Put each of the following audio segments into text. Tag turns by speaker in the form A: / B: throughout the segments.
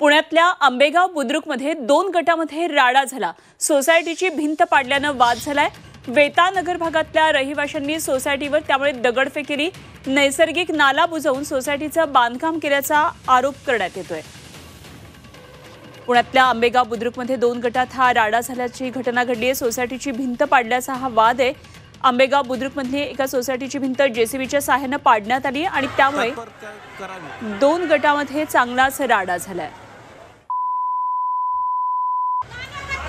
A: पुण्यातल्या आंबेगाव बुद्रुकमध्ये 2 गटामध्ये राडा झाला। सोसायटीची भिंत पाडल्यानं वाद झालाय। वेता नगर भागातल्या रहिवाशांनी सोसायटीवर त्यामुळे दगडफेक केली। नैसर्गिक नाला बुजवून सोसायटीचं बांधकाम केल्याचा आरोप करण्यात येतोय। पुण्यातल्या आंबेगाव बुद्रुकमध्ये 2 गटात हा राडा झाल्याची घटना घडली आहे। सोसायटीची भिंत पाडल्याचा हा वाद आहे। आंबेगाव बुद्रुकमधली एका सोसायटीची भिंत जेसीबीच्या सहाय्याने पाडण्यात आली आणि त्यामुळे 2 गटामध्ये चांगलाच राडा झालाय।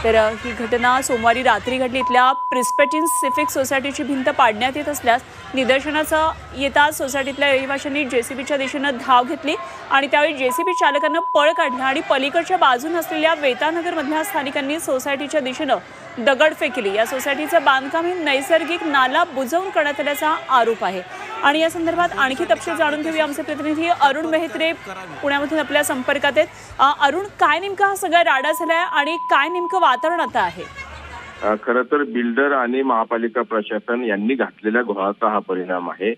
A: तर ही घटना सोमवारी रात्री घडली। इथल्या प्रिस्पेटिन सिफिक सोसायटीची भिंत पाडण्यात येत असल्यास निदर्शनाचा येताच सोसायटीतल्या रहिवाशांनी जेसीबीच्या दिशेने धाव घेतली आणि त्यावेळी जेसीबी चालकानं पळ काढला आणि पलीकडच्या बाजूने असलेल्या वेतानगर मधल्या स्थानिकांनी सोसायटीच्या दिशेने दगडफेक केली। या सोसायटीचं बांधकाम हे नैसर्गिक नाला बुजवून करण्यात आल्याचा आरोप आहे आणि या संदर्भात आणखी तपशील जाणून घेऊया। आमचे प्रतिनिधी अरुण मेहत्रे पुण्यामधून आपल्या संपर्कात आहेत। अरुण, काय नेमका हा सगळा राडा झालाय आणि काय नेमकं वातावरण आता आहे?
B: खरं तर बिल्डर आणि महापालिका प्रशासन यांनी घातलेल्या घोळाचा हा परिणाम आहे।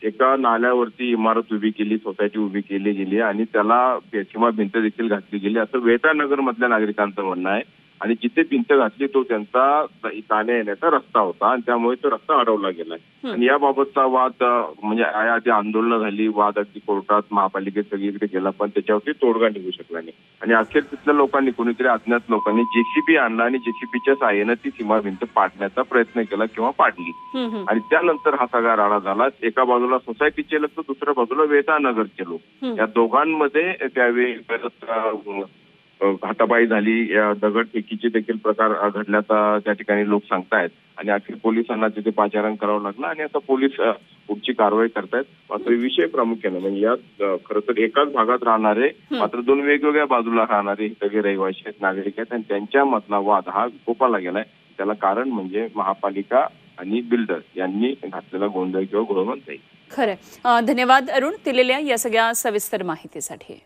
B: एका नाल्यावरती इमारत उभी केली, सोसायटी उभी केली गेली आणि त्याला सीमा भिंत देखील घातली गेली असं वेतानगर मधल्या नागरिकांचं म्हणणं आहे। आणि जिथे भिंत घातली तो त्यांचा जाण्या येण्याचा रस्ता होता आणि त्यामुळे तो रस्ता अडवला गेलाय। आणि याबाबतचा वाद म्हणजे आधी आंदोलनं झाली, वाद अगदी कोर्टात महापालिकेत सगळीकडे गेला, पण त्याच्यावरती तोडगा निघू शकला नाही। आणि अखेर तिथल्या लोकांनी, कोणीतरी अज्ञात लोकांनी जेसीबी आणला आणि जेसीबीच्या साहाय्याने ती सीमा भिंत पाडण्याचा प्रयत्न केला किंवा पाडली आणि त्यानंतर हा सगळा राडा झाला। एका बाजूला सोसायटीचे लोक तर दुसऱ्या बाजूला वेतानगरचे लोक, या दोघांमध्ये त्यावेळी हातापाई झाली। दगडफेकीचे देखील प्रकार घडल्याचा त्या ठिकाणी लोक सांगतायत आणि अखेर पोलिसांना तिथे पाचारण करावं लागलं आणि आता पोलीस पुढची कारवाई करतायत। मात्र विषय प्रामुख्याने म्हणजे यात खरं तर एकाच भागात राहणारे मात्र 2 वेगवेगळ्या बाजूला राहणारे सगळे रहिवासी आहेत, नागरिक आहेत आणि त्यांच्यामधला वाद हा विकोपाला गेलाय। त्याला कारण म्हणजे महापालिका आणि बिल्डर यांनी घातलेला गोंधळ किंवा घोळ म्हणता येईल।
A: खरं, धन्यवाद अरुण दिलेल्या या सगळ्या सविस्तर माहितीसाठी।